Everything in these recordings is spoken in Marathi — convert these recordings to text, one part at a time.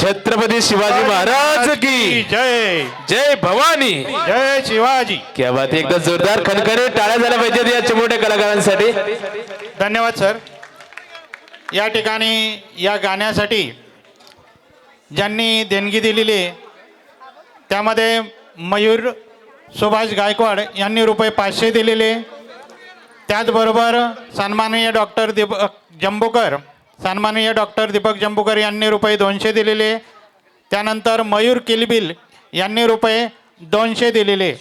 छत्रपति शिवाजी महाराज की जय। जय भवानी, जय शिवाजी। क्या बात है, एकदा जोरदार खणखणी टाळ्या झाल्या पाहिजेत या चिमुकट्या कलाकारांसाठी. धन्यवाद सर. या ठिकाणी या गाण्यासाठी ज्यांनी देणगी दिलेली आहे त्यामध्ये मयूर सुभाष गायकवाड यांनी रुपये 500 दिलेले. त्याचबरोबर सन्माननीय डॉक्टर दीपक जंबूकर यांनी रुपये 200 दिलेले. त्यानंतर मयूर किलबिल यांनी रुपये 200 दिलेले.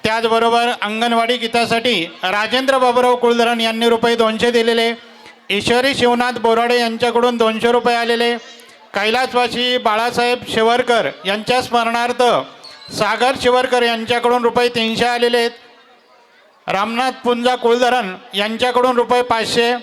त्याचबरोबर अंगणवाडी गीतासाठी राजेंद्र बाबूराव कुलधरण यांनी रुपये 200 दिलेले. ईश्वरी शिवनाथ बोराडे यांच्याकडून 200 रुपये आलेले. कैलासवासी बाळासाहेब शिवरकर यांच्या स्मरणार्थ सागर शिवरकर यांच्याकडून रुपये 300 आलेले आहेत. रामनाथ पुंजा कुलधरण यांच्याकडून रुपये 500.